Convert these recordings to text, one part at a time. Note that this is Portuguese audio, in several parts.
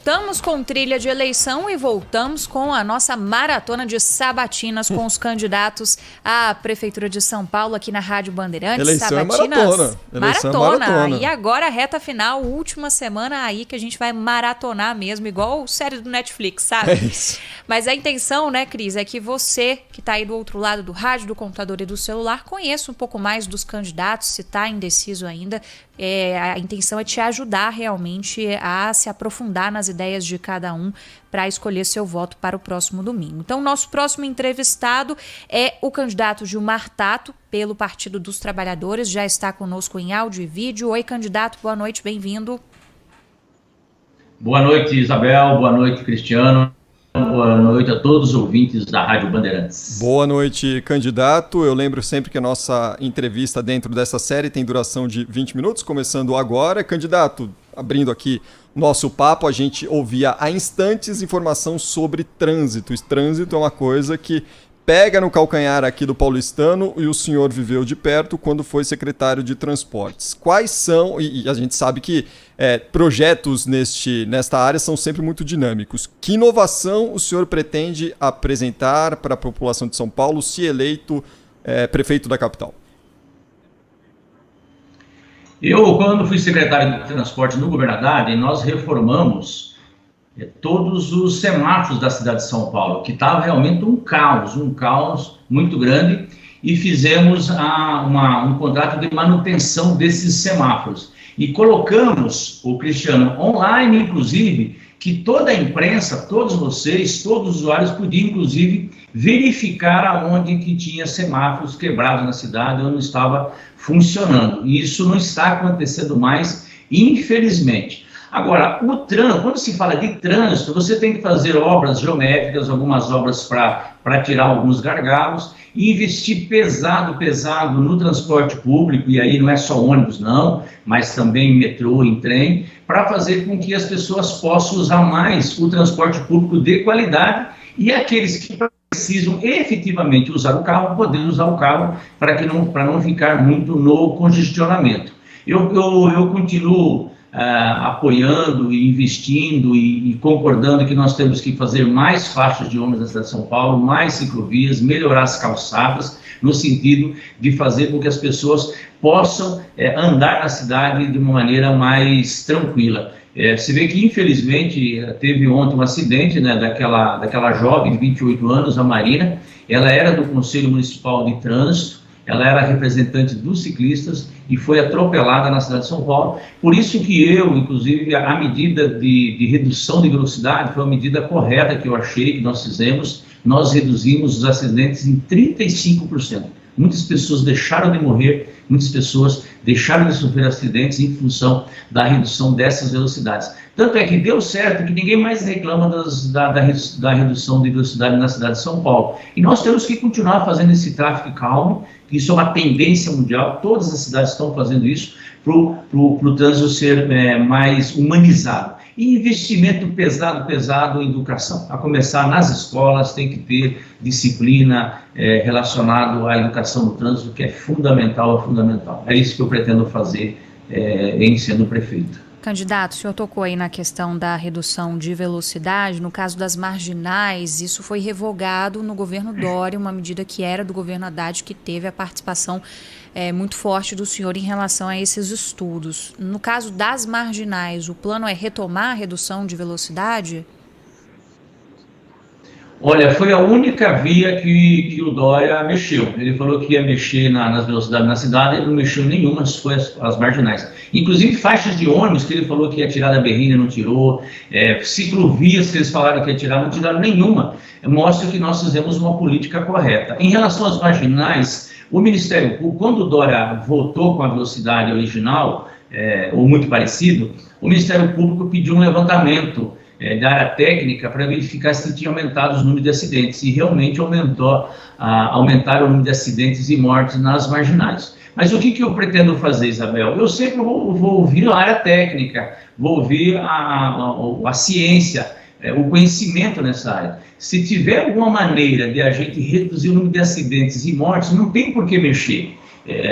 Voltamos com trilha de eleição e voltamos com a nossa maratona de sabatinas com os candidatos à Prefeitura de São Paulo aqui na Rádio Bandeirantes. Eleição sabatinas, é maratona. Eleição é maratona. E agora a reta final, última semana aí que a gente vai maratonar mesmo, igual série do Netflix, sabe? É isso. Mas a intenção, né, Cris, é que você que está aí do outro lado do rádio, do computador e do celular, conheça um pouco mais dos candidatos, se está indeciso ainda. A intenção é te ajudar realmente a se aprofundar nas ideias de cada um para escolher seu voto para o próximo domingo. Então, nosso próximo entrevistado é o candidato Gilmar Tato, pelo Partido dos Trabalhadores, já está conosco em áudio e vídeo. Oi, candidato, boa noite, bem-vindo. Boa noite, Isabel, boa noite, Cristiano. Boa noite a todos os ouvintes da Rádio Bandeirantes. Boa noite, candidato. Eu lembro sempre que a nossa entrevista dentro dessa série tem duração de 20 minutos, começando agora. Candidato, abrindo aqui nosso papo, a gente ouvia há instantes informação sobre trânsito. E trânsito é uma coisa que pega no calcanhar aqui do paulistano e o senhor viveu de perto quando foi secretário de Transportes. Quais são, e a gente sabe que projetos nesta área são sempre muito dinâmicos. Que inovação o senhor pretende apresentar para a população de São Paulo se eleito prefeito da capital? Eu, quando fui secretário de Transportes no Governadade, nós reformamos todos os semáforos da cidade de São Paulo, que estava realmente um caos muito grande, e fizemos um contrato de manutenção desses semáforos. E colocamos, o Cristiano, online, inclusive, que toda a imprensa, todos vocês, todos os usuários podiam, inclusive, verificar aonde que tinha semáforos quebrados na cidade, onde não estava funcionando. E isso não está acontecendo mais, infelizmente. Agora, quando se fala de trânsito, você tem que fazer obras geométricas, algumas obras para tirar alguns gargalos, e investir pesado no transporte público, e aí não é só ônibus não, mas também metrô, em trem, para fazer com que as pessoas possam usar mais o transporte público de qualidade, e aqueles que precisam efetivamente usar o carro, poder usar o carro para não ficar muito no congestionamento. Eu continuo apoiando e investindo e concordando que nós temos que fazer mais faixas de ônibus na cidade de São Paulo, mais ciclovias, melhorar as calçadas, no sentido de fazer com que as pessoas possam andar na cidade de uma maneira mais tranquila. Você vê que, infelizmente, teve ontem um acidente, né, daquela jovem de 28 anos, a Marina. Ela era do Conselho Municipal de Trânsito, ela era representante dos ciclistas e foi atropelada na cidade de São Paulo. Por isso que eu, inclusive, a medida de redução de velocidade foi uma medida correta que eu achei que nós fizemos. Nós reduzimos os acidentes em 35%. Muitas pessoas deixaram de morrer, muitas pessoas deixaram de sofrer acidentes em função da redução dessas velocidades. Tanto é que deu certo que ninguém mais reclama da redução de velocidade na cidade de São Paulo. E nós temos que continuar fazendo esse tráfego calmo, que isso é uma tendência mundial, todas as cidades estão fazendo isso, para o trânsito ser mais humanizado. E investimento pesado em educação. A começar nas escolas, tem que ter disciplina relacionada à educação do trânsito, que é fundamental. É isso que eu pretendo fazer em sendo prefeito. Candidato, o senhor tocou aí na questão da redução de velocidade. No caso das marginais, isso foi revogado no governo Dória, uma medida que era do governo Haddad, que teve a participação muito forte do senhor em relação a esses estudos. No caso das marginais, o plano é retomar a redução de velocidade? Olha, foi a única via que o Dória mexeu. Ele falou que ia mexer nas velocidades na cidade, ele não mexeu nenhuma, foi as marginais. Inclusive faixas de ônibus que ele falou que ia tirar da Berrini, não tirou. Ciclovias que eles falaram que ia tirar, não tiraram nenhuma. Mostra que nós fizemos uma política correta. Em relação às marginais, o Ministério Público, quando o Dória voltou com a velocidade original, ou muito parecido, o Ministério Público pediu um levantamento da área técnica para verificar se tinha aumentado os números de acidentes, e realmente aumentaram o número de acidentes e mortes nas marginais. Mas o que eu pretendo fazer, Isabel? Eu sempre vou ouvir a área técnica, vou ouvir a ciência, o conhecimento nessa área. Se tiver alguma maneira de a gente reduzir o número de acidentes e mortes, não tem por que mexer.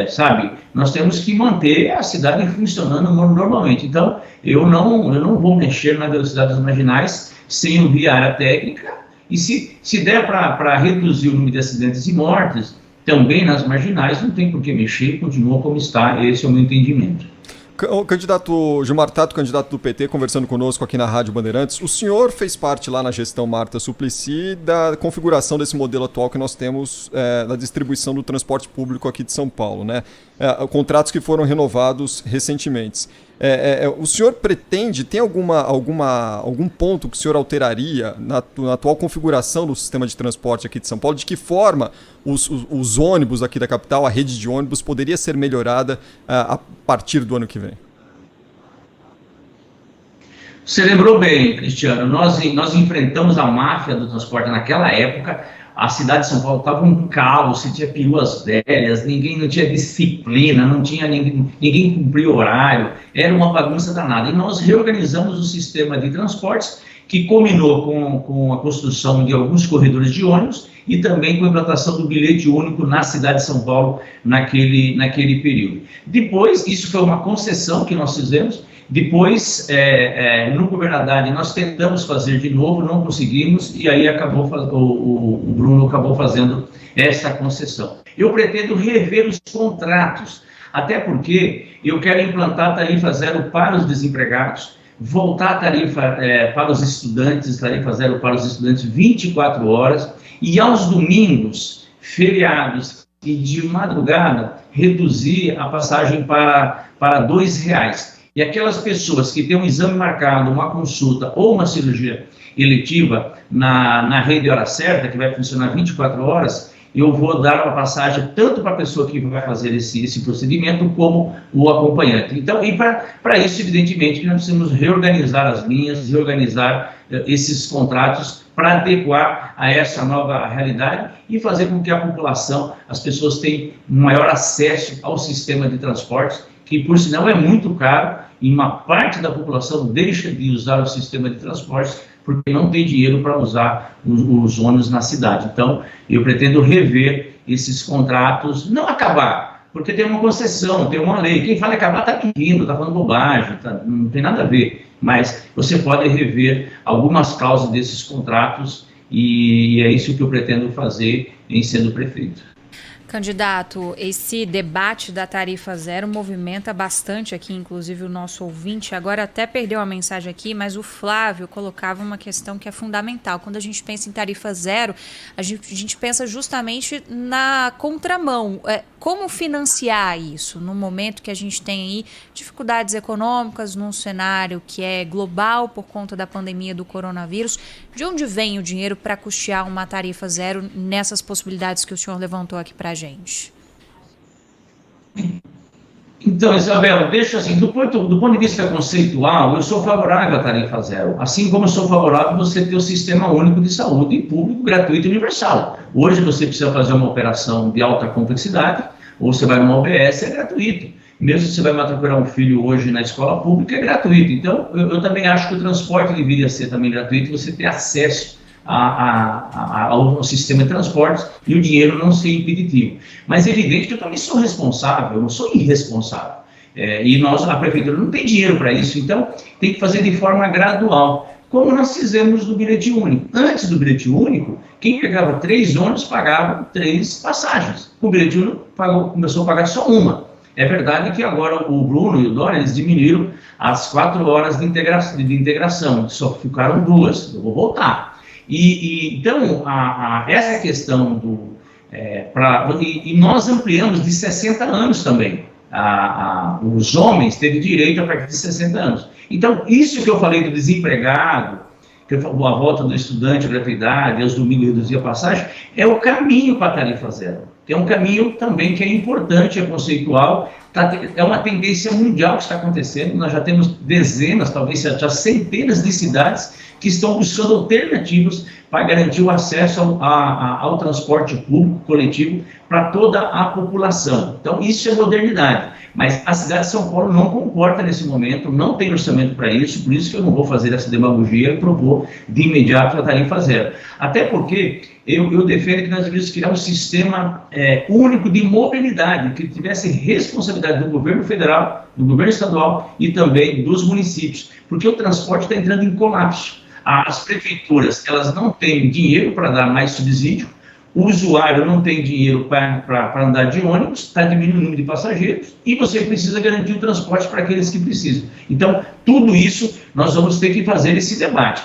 Sabe, nós temos que manter a cidade funcionando normalmente. Então, eu não vou mexer na velocidade das marginais sem ouvir a área técnica, e se der para reduzir o número de acidentes e mortes, também nas marginais, não tem por que mexer, continua como está, esse é o meu entendimento. O candidato Gilmar Tato, candidato do PT, conversando conosco aqui na Rádio Bandeirantes, o senhor fez parte lá na gestão Marta Suplicy da configuração desse modelo atual que nós temos na distribuição do transporte público aqui de São Paulo, né? Contratos que foram renovados recentemente. O senhor pretende, tem algum ponto que o senhor alteraria na atual configuração do sistema de transporte aqui de São Paulo? De que forma os ônibus aqui da capital, a rede de ônibus, poderia ser melhorada a partir do ano que vem? Você lembrou bem, Cristiano, nós enfrentamos a máfia do transporte naquela época. A cidade de São Paulo estava um caos, se tinha peruas velhas, ninguém não tinha disciplina, não tinha ninguém cumpria horário, era uma bagunça danada. E nós reorganizamos o sistema de transportes, que culminou com a construção de alguns corredores de ônibus e também com a implantação do bilhete único na cidade de São Paulo naquele período. Depois, isso foi uma concessão que nós fizemos. Depois, no Governadade, nós tentamos fazer de novo, não conseguimos, e aí o Bruno acabou fazendo essa concessão. Eu pretendo rever os contratos, até porque eu quero implantar a tarifa zero para os desempregados, voltar a tarifa para os estudantes, tarifa zero para os estudantes 24 horas, e aos domingos, feriados e de madrugada, reduzir a passagem para R$2. E aquelas pessoas que têm um exame marcado, uma consulta ou uma cirurgia eletiva na rede Hora Certa, que vai funcionar 24 horas, eu vou dar uma passagem tanto para a pessoa que vai fazer esse procedimento, como o acompanhante. Então, e para isso, evidentemente, que nós precisamos reorganizar as linhas, reorganizar esses contratos para adequar a essa nova realidade e fazer com que a população, as pessoas tenham um maior acesso ao sistema de transportes, que por sinal é muito caro, e uma parte da população deixa de usar o sistema de transportes porque não tem dinheiro para usar os ônibus na cidade. Então, eu pretendo rever esses contratos, não acabar, porque tem uma concessão, tem uma lei. Quem fala acabar está mentindo, está falando bobagem, não tem nada a ver. Mas você pode rever algumas causas desses contratos, e é isso que eu pretendo fazer em sendo prefeito. Candidato, esse debate da tarifa zero movimenta bastante aqui, inclusive o nosso ouvinte. Agora até perdeu a mensagem aqui, mas o Flávio colocava uma questão que é fundamental. Quando a gente pensa em tarifa zero, a gente pensa justamente na contramão. Como financiar isso no momento que a gente tem aí dificuldades econômicas, num cenário que é global por conta da pandemia do coronavírus? De onde vem o dinheiro para custear uma tarifa zero nessas possibilidades que o senhor levantou aqui para a gente? Então, Isabela, deixa assim, do ponto de vista conceitual, eu sou favorável à tarifa zero, assim como eu sou favorável a você ter o sistema único de saúde público, gratuito e universal. Hoje você precisa fazer uma operação de alta complexidade, ou você vai numa OBS, é gratuito. Mesmo se você vai matricular um filho hoje na escola pública, é gratuito. Então, eu também acho que o transporte deveria ser também gratuito, você ter acesso ao sistema de transportes e o dinheiro não ser impeditivo. Mas é evidente que eu também sou responsável, eu não sou irresponsável. E a prefeitura não tem dinheiro para isso, então tem que fazer de forma gradual, como nós fizemos no bilhete único. Antes do bilhete único, quem pegava 3 ônibus pagava 3 passagens. O bilhete único começou a pagar só uma. É verdade que agora o Bruno e o Dória, eles diminuíram as 4 horas de integração, só ficaram 2, eu vou voltar. Então, essa questão e nós ampliamos de 60 anos também. Os homens teve direito a partir de 60 anos. Então, isso que eu falei do desempregado, que a volta do estudante, a gratuidade, aos domingos reduzir a passagem, é o caminho para a tarifa zero. É um caminho também que é importante, é conceitual, é uma tendência mundial que está acontecendo. Nós já temos dezenas, talvez já centenas de cidades que estão buscando alternativas para garantir o acesso ao transporte público coletivo para toda a população. Então, isso é modernidade. Mas a cidade de São Paulo não comporta nesse momento, não tem orçamento para isso, por isso que eu não vou fazer essa demagogia e propor de imediato a tarifa zero. Até porque eu defendo que nós deveríamos criar um sistema único de mobilidade, que tivesse responsabilidade do governo federal, do governo estadual e também dos municípios, porque o transporte está entrando em colapso. As prefeituras, elas não têm dinheiro para dar mais subsídio, o usuário não tem dinheiro para andar de ônibus, está diminuindo o número de passageiros e você precisa garantir o transporte para aqueles que precisam. Então, tudo isso nós vamos ter que fazer esse debate.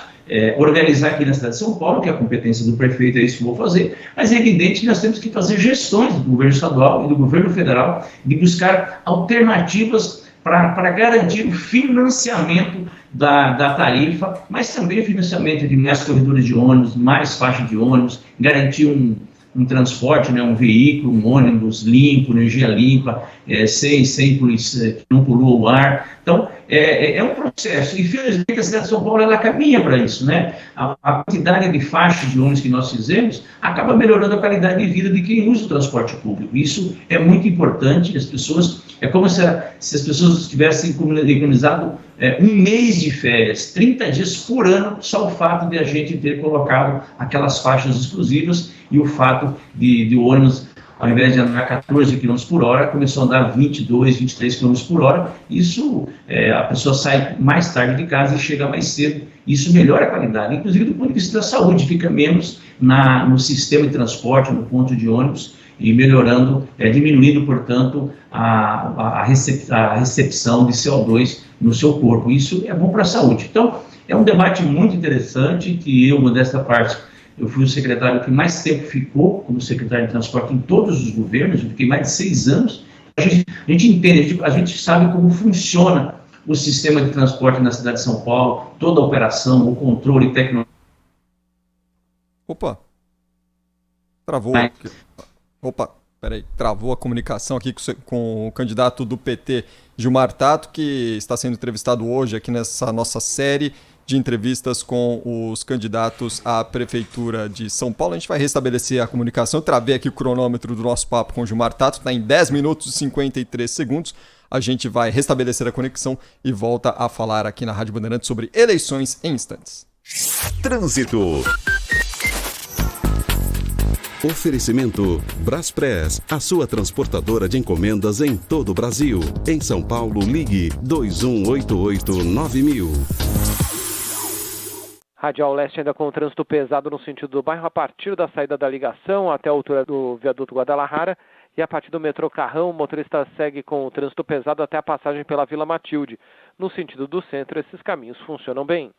Organizar aqui na cidade de São Paulo, que é a competência do prefeito, é isso que eu vou fazer, mas é evidente que nós temos que fazer gestões do governo estadual e do governo federal de buscar alternativas para garantir o financiamento da tarifa, mas também o financiamento de mais corredores de ônibus, mais faixas de ônibus, garantir um transporte, né, um veículo, um ônibus limpo, energia limpa, sem poluição, que não polua o ar. Então, é um processo. E, infelizmente, a cidade de São Paulo ela caminha para isso, né? A quantidade de faixas de ônibus que nós fizemos acaba melhorando a qualidade de vida de quem usa o transporte público. Isso é muito importante. As pessoas, é como se as pessoas tivessem economizado um mês de férias, 30 dias por ano, só o fato de a gente ter colocado aquelas faixas exclusivas e o fato de o ônibus, ao invés de andar 14 km por hora, começou a andar 22, 23 km por hora. Isso, a pessoa sai mais tarde de casa e chega mais cedo. Isso melhora a qualidade, inclusive do ponto de vista da saúde, fica menos no sistema de transporte, no ponto de ônibus, e melhorando, diminuindo, portanto, a recepção de CO2 no seu corpo. Isso é bom para a saúde. Então, é um debate muito interessante que eu, modesta parte, eu fui o secretário que mais tempo ficou como secretário de transporte em todos os governos, eu fiquei mais de 6 anos. A gente entende, a gente sabe como funciona o sistema de transporte na cidade de São Paulo, toda a operação, o controle tecnológico. Opa! Travou. Opa, peraí, travou a comunicação aqui com o candidato do PT, Gilmar Tato, que está sendo entrevistado hoje aqui nessa nossa série de entrevistas com os candidatos à Prefeitura de São Paulo. A gente vai restabelecer a comunicação. Eu travei aqui o cronômetro do nosso papo com o Gilmar Tato, está em 10 minutos e 53 segundos. A gente vai restabelecer a conexão e volta a falar aqui na Rádio Bandeirantes sobre eleições em instantes. Trânsito. Oferecimento Braspress, a sua transportadora de encomendas em todo o Brasil. Em São Paulo, ligue 2188-9000. Radial Leste ainda com o trânsito pesado no sentido do bairro, a partir da saída da ligação até a altura do viaduto Guadalajara, e a partir do metrô Carrão, o motorista segue com o trânsito pesado até a passagem pela Vila Matilde. No sentido do centro, esses caminhos funcionam bem.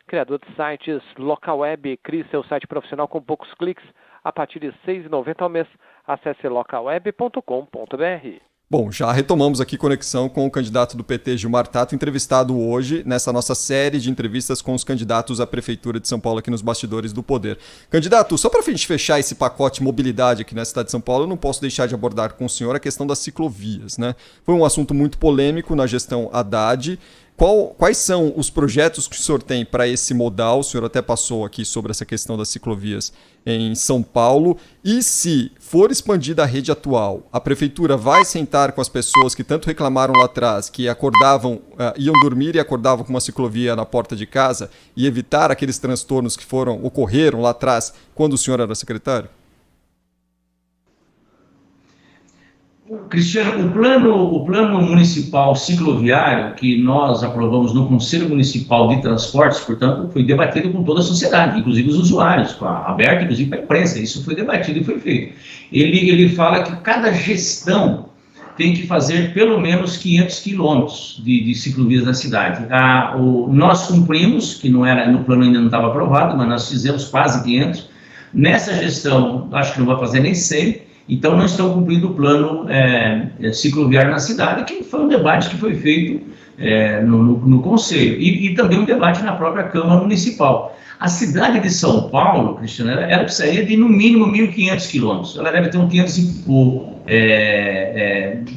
Criador de sites Local Web, crie seu site profissional com poucos cliques a partir de R$ 6,90 ao mês. Acesse localweb.com.br. Bom, já retomamos aqui conexão com o candidato do PT, Gilmar Tato, entrevistado hoje nessa nossa série de entrevistas com os candidatos à Prefeitura de São Paulo aqui nos Bastidores do Poder. Candidato, só para a gente fechar esse pacote mobilidade aqui na cidade de São Paulo, eu não posso deixar de abordar com o senhor a questão das ciclovias, né? Foi um assunto muito polêmico na gestão Haddad. Quais são os projetos que o senhor tem para esse modal? O senhor até passou aqui sobre essa questão das ciclovias em São Paulo. E se for expandida a rede atual, a prefeitura vai sentar com as pessoas que tanto reclamaram lá atrás, que acordavam, iam dormir e acordavam com uma ciclovia na porta de casa, e evitar aqueles transtornos que ocorreram lá atrás quando o senhor era secretário? Cristiano, o plano municipal cicloviário que nós aprovamos no Conselho Municipal de Transportes, portanto, foi debatido com toda a sociedade, inclusive os usuários, aberto inclusive para a imprensa, isso foi debatido e foi feito. Ele fala que cada gestão tem que fazer pelo menos 500 quilômetros de ciclovias na cidade. Nós cumprimos, que no plano ainda não estava aprovado, mas nós fizemos quase 500. Nessa gestão, acho que não vai fazer nem 100. Então, não estão cumprindo o plano cicloviário na cidade, que foi um debate que foi feito no Conselho, e também um debate na própria Câmara Municipal. A cidade de São Paulo, Cristiano, ela precisaria de, no mínimo, 1.500 quilômetros. Ela deve ter 500 e pouco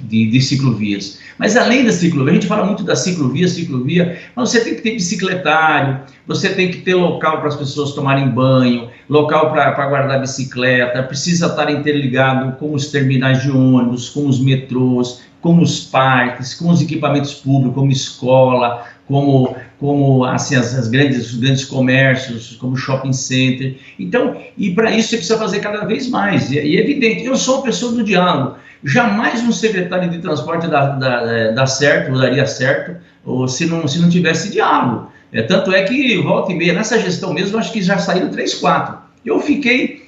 de ciclovias. Mas, além da ciclovia, a gente fala muito da ciclovia, mas você tem que ter bicicletário, você tem que ter local para as pessoas tomarem banho, local para guardar bicicleta, precisa estar interligado com os terminais de ônibus, com os metrôs, como os parques, como os equipamentos públicos, como escola, como assim, os grandes comércios, como shopping center. Então, e para isso você precisa fazer cada vez mais. E é evidente, eu sou uma pessoa do diálogo. Jamais um secretário de transporte dá certo, ou daria certo, ou se não tivesse diálogo. Tanto é que, volta e meia, nessa gestão mesmo, acho que já saíram 3, 4. Eu fiquei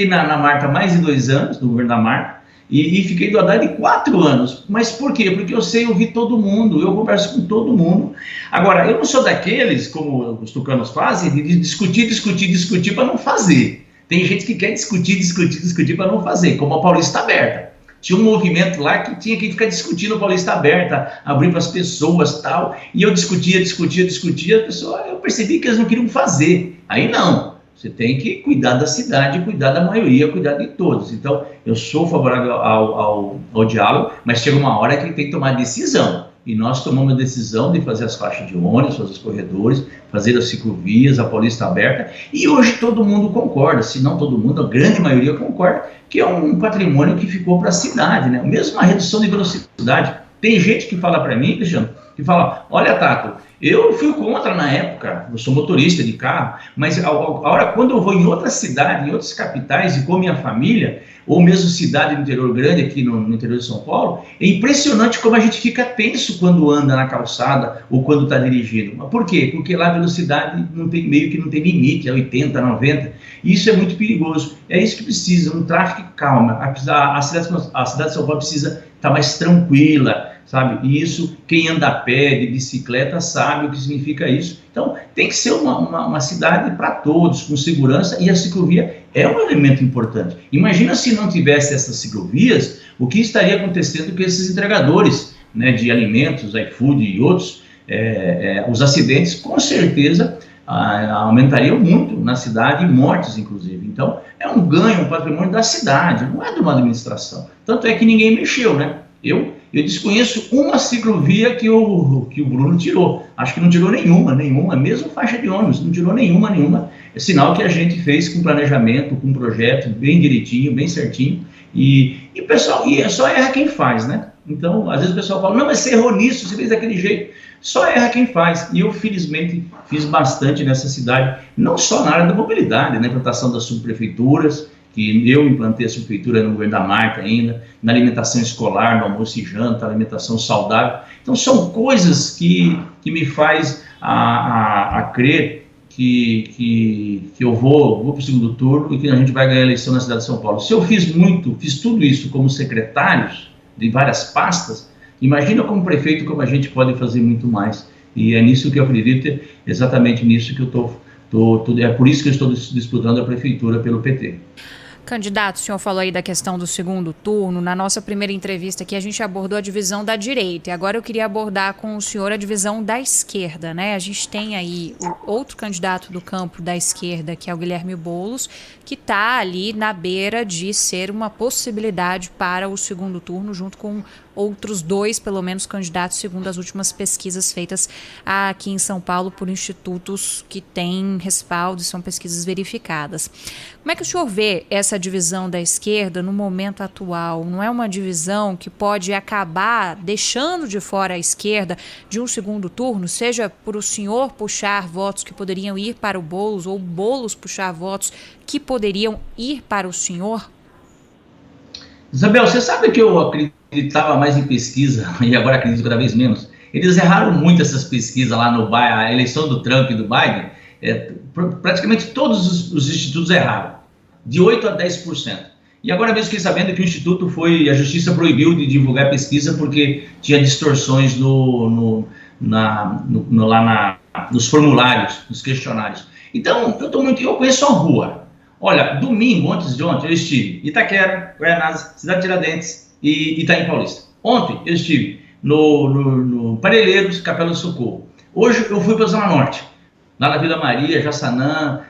na Marta mais de 2 anos, no governo da Marta, e fiquei do Haddad 4 anos. Mas por quê? Porque eu sei ouvir todo mundo, eu converso com todo mundo. Agora, eu não sou daqueles, como os tucanos fazem, de discutir para não fazer. Tem gente que quer discutir para não fazer, como a Paulista Aberta. Tinha um movimento lá que tinha que ficar discutindo a Paulista Aberta, abrir para as pessoas e tal, e eu discutia, a pessoa, eu percebi que eles não queriam fazer. Aí não, você tem que cuidar da cidade, cuidar da maioria, cuidar de todos. Então, eu sou favorável ao diálogo, mas chega uma hora que tem que tomar decisão. E nós tomamos a decisão de fazer as faixas de ônibus, fazer os corredores, fazer as ciclovias, a Paulista Aberta, e hoje todo mundo concorda, se não todo mundo, a grande maioria concorda, que é um patrimônio que ficou para a cidade, né? Mesmo a redução de velocidade. Tem gente que fala para mim, Cristiano, que fala, olha, Tato, eu fui contra na época, eu sou motorista de carro, mas a hora quando eu vou em outra cidade, em outras capitais e com minha família, ou mesmo cidade do interior grande aqui no interior de São Paulo, é impressionante como a gente fica tenso quando anda na calçada ou quando está dirigindo. Mas por quê? Porque lá a velocidade meio que não tem limite, é 80, 90, e isso é muito perigoso. É isso que precisa, um tráfego calmo. A cidade de São Paulo precisa estar mais tranquila, sabe? E isso, quem anda a pé, de bicicleta, sabe o que significa isso. Então, tem que ser uma cidade para todos, com segurança, e a ciclovia é um elemento importante. Imagina se não tivesse essas ciclovias, o que estaria acontecendo com esses entregadores, né, de alimentos, iFood e outros, os acidentes, com certeza, aumentariam muito na cidade, e mortes, inclusive. Então, é um ganho, um patrimônio da cidade, não é de uma administração. Tanto é que ninguém mexeu, né? Eu desconheço uma ciclovia que o Bruno tirou. Acho que não tirou nenhuma, mesmo faixa de ônibus, não tirou nenhuma. É sinal que a gente fez com planejamento, com um projeto bem direitinho, bem certinho. E o pessoal, só erra quem faz, né? Então, às vezes o pessoal fala, não, mas você errou nisso, você fez daquele jeito. Só erra quem faz. E eu, felizmente, fiz bastante nessa cidade, não só na área da mobilidade, na implantação das subprefeituras, que eu implantei a subprefeitura no governo da Marta ainda, na alimentação escolar, no almoço e janta, alimentação saudável. Então, são coisas que me faz a crer que eu vou para o segundo turno e que a gente vai ganhar a eleição na cidade de São Paulo. Se eu fiz tudo isso como secretários de várias pastas, imagina como prefeito como a gente pode fazer muito mais. E é nisso que eu acredito, exatamente nisso que eu é por isso que eu estou disputando a prefeitura pelo PT. Candidato, o senhor falou aí da questão do segundo turno. Na nossa primeira entrevista aqui, a gente abordou a divisão da direita. E agora eu queria abordar com o senhor a divisão da esquerda, né? A gente tem aí o outro candidato do campo da esquerda, que é o Guilherme Boulos, que está ali na beira de ser uma possibilidade para o segundo turno, junto com outros 2, pelo menos, candidatos, segundo as últimas pesquisas feitas aqui em São Paulo por institutos que têm respaldo e são pesquisas verificadas. Como é que o senhor vê essa divisão da esquerda no momento atual? Não é uma divisão que pode acabar deixando de fora a esquerda de um segundo turno, seja por o senhor puxar votos que poderiam ir para o Boulos ou o Boulos puxar votos que poderiam ir para o senhor? Isabel, você sabe que eu acreditava mais em pesquisa e agora acredito cada vez menos. Eles erraram muito essas pesquisas lá no Biden, a eleição do Trump e do Biden. Praticamente todos os institutos erraram, de 8% a 10%. E agora mesmo fiquei sabendo que o instituto a justiça proibiu de divulgar pesquisa porque tinha distorções nos formulários, nos questionários. Então, eu conheço a rua. Olha, domingo, antes de ontem, eu estive em Itaquera, Guaianazes, Cidade de Tiradentes e Itaim Paulista. Ontem eu estive no Parelheiros, Capela do Socorro. Hoje eu fui para a Zona Norte, lá na Vila Maria, Jaçanã,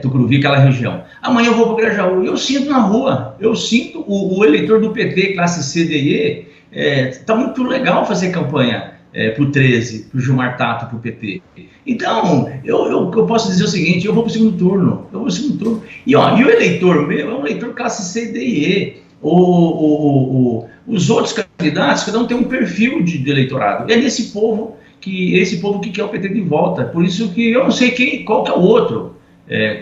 Tucuruvi, aquela região. Amanhã eu vou para o Grajaú. Eu sinto na rua, o eleitor do PT, classe C, D e E, está muito legal fazer campanha para o 13, para o Gilmar Tato, para o PT. Então, eu posso dizer o seguinte, eu vou para o segundo turno. E o eleitor meu é um eleitor classe C, D e E. Os outros candidatos, cada um tem um perfil de eleitorado. É esse povo que quer o PT de volta. Por isso que eu não sei qual que é o outro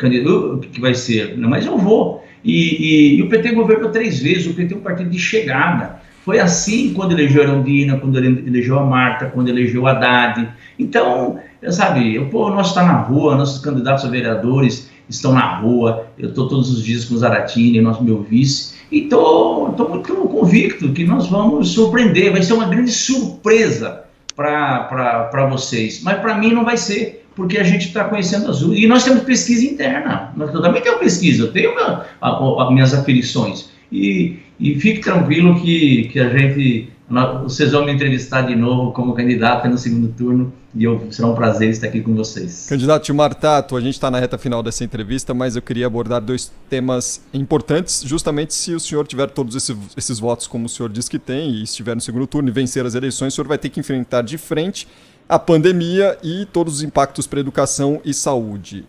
candidato que vai ser, mas eu vou. E o PT governou 3 vezes, o PT é um partido de chegada. Foi assim quando elegeu a Erundina, quando elegeu a Marta, quando elegeu a Haddad. Então, sabe, o povo nosso está na rua, nossos candidatos a vereadores estão na rua, eu estou todos os dias com o Zaratini, meu vice, e estou muito convicto que nós vamos surpreender, vai ser uma grande surpresa para vocês, mas para mim não vai ser, porque a gente está conhecendo as urnas, e nós temos pesquisa interna, eu também tenho pesquisa, eu tenho as minhas aferições, e fique tranquilo que vocês vão me entrevistar de novo como candidato no segundo turno, e será um prazer estar aqui com vocês. Candidato Gilmar Tato, a gente está na reta final dessa entrevista, mas eu queria abordar 2 temas importantes, justamente se o senhor tiver todos esses votos como o senhor diz que tem, e estiver no segundo turno e vencer as eleições, o senhor vai ter que enfrentar de frente a pandemia e todos os impactos para a educação e saúde.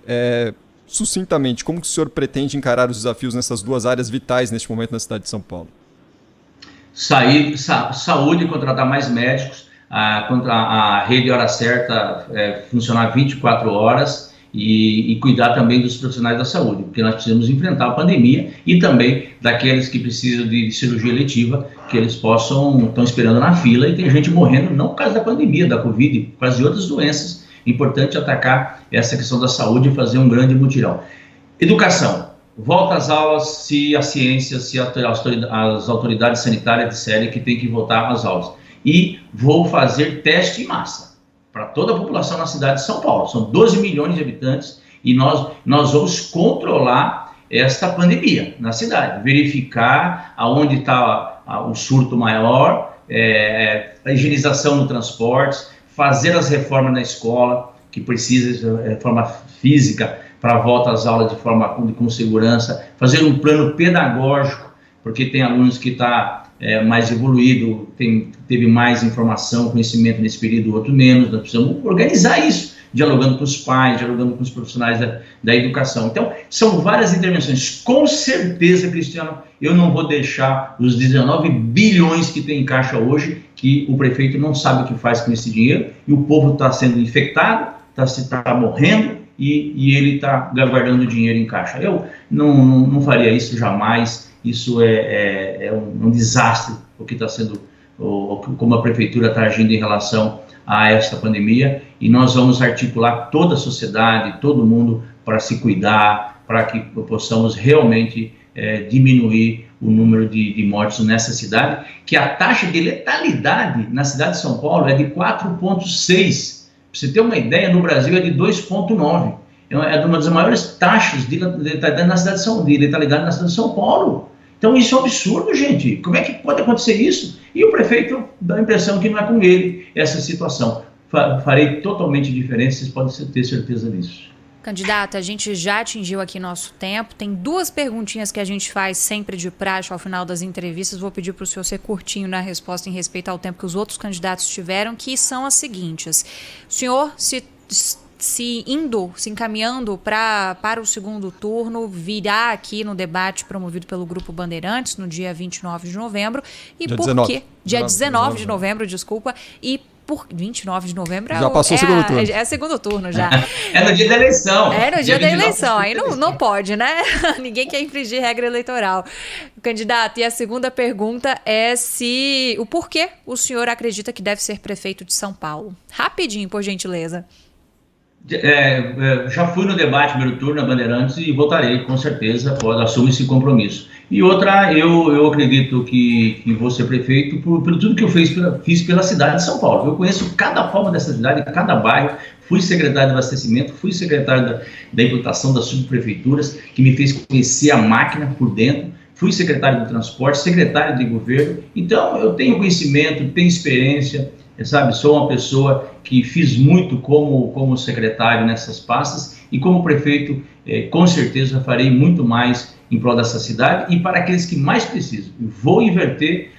Sucintamente, como que o senhor pretende encarar os desafios nessas 2 áreas vitais neste momento na cidade de São Paulo? Saúde, contratar mais médicos, a rede Hora Certa funcionar 24 horas e cuidar também dos profissionais da saúde, porque nós precisamos enfrentar a pandemia e também daqueles que precisam de cirurgia eletiva, que eles estão esperando na fila e tem gente morrendo não por causa da pandemia, da Covid, por causa de outras doenças. Importante atacar essa questão da saúde e fazer um grande mutirão. Educação. Volta às aulas se a ciência, se as autoridades sanitárias disserem que tem que voltar às aulas. E vou fazer teste em massa para toda a população na cidade de São Paulo. São 12 milhões de habitantes e nós vamos controlar esta pandemia na cidade. Verificar aonde está o surto maior, a higienização no transporte, fazer as reformas na escola, que precisa de reforma física para a volta às aulas com segurança, fazer um plano pedagógico, porque tem alunos que mais evoluído, teve mais informação, conhecimento nesse período, outro menos, nós precisamos organizar isso, dialogando com os pais, dialogando com os profissionais da educação. Então, são várias intervenções. Com certeza, Cristiano, eu não vou deixar os 19 bilhões que tem em caixa hoje, que o prefeito não sabe o que faz com esse dinheiro, e o povo está sendo infectado, está morrendo, e ele está guardando dinheiro em caixa. Eu não faria isso jamais, isso é um desastre o que está sendo, como a prefeitura está agindo em relação a esta pandemia, e nós vamos articular toda a sociedade, todo mundo, para se cuidar, para que possamos realmente diminuir o número de mortes nessa cidade, que a taxa de letalidade na cidade de São Paulo é de 4,6. Para você ter uma ideia, no Brasil é de 2,9. É uma das maiores taxas de letalidade na cidade de São Paulo. Então isso é um absurdo, gente. Como é que pode acontecer isso? E o prefeito dá a impressão que não é com ele essa situação. Farei totalmente diferente, vocês podem ter certeza disso. Candidato, a gente já atingiu aqui nosso tempo. Tem 2 perguntinhas que a gente faz sempre de praxe ao final das entrevistas. Vou pedir para o senhor ser curtinho na resposta em respeito ao tempo que os outros candidatos tiveram, que são as seguintes. O senhor se encaminhando para o segundo turno, virá aqui no debate promovido pelo Grupo Bandeirantes no dia 29 de novembro. E dia por 19. quê? Dia 19 de novembro, desculpa. E por 29 de novembro já passou o segundo turno. É segundo turno já. É no dia da eleição. É no dia da eleição. Aí não pode, né? Ninguém quer infringir regra eleitoral. Candidato, e a segunda pergunta é o porquê o senhor acredita que deve ser prefeito de São Paulo? Rapidinho, por gentileza. Já fui no debate primeiro turno na Bandeirantes e votarei, com certeza, assumo esse compromisso. E outra, eu acredito que vou ser prefeito por tudo que eu fiz pela cidade de São Paulo. Eu conheço cada forma dessa cidade, cada bairro, fui secretário de abastecimento, fui secretário da implantação das subprefeituras, que me fez conhecer a máquina por dentro, fui secretário do transporte, secretário de governo, então eu tenho conhecimento, tenho experiência, sabe, sou uma pessoa que fiz muito como secretário nessas pastas e como prefeito, com certeza farei muito mais em prol dessa cidade e para aqueles que mais precisam. Vou inverter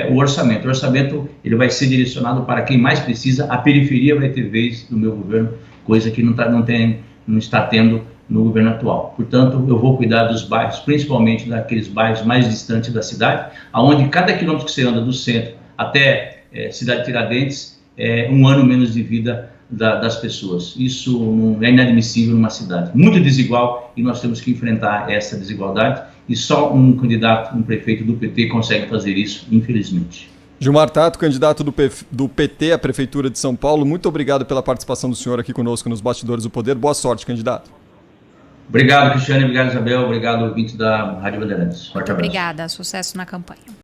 o orçamento. O orçamento ele vai ser direcionado para quem mais precisa, a periferia vai ter vez no meu governo, coisa que não está tendo no governo atual. Portanto, eu vou cuidar dos bairros, principalmente daqueles bairros mais distantes da cidade, onde cada quilômetro que você anda do centro até Cidade Tiradentes, um ano menos de vida das pessoas. Isso não é inadmissível numa cidade muito desigual, e nós temos que enfrentar essa desigualdade, e só um candidato, um prefeito do PT consegue fazer isso, infelizmente. Gilmar Tato, candidato do PT à Prefeitura de São Paulo, muito obrigado pela participação do senhor aqui conosco nos Bastidores do Poder. Boa sorte, candidato. Obrigado, Cristiane, obrigado, Isabel, obrigado, ouvintes da Rádio Bandeirantes. Forte abraço. Obrigada, sucesso na campanha.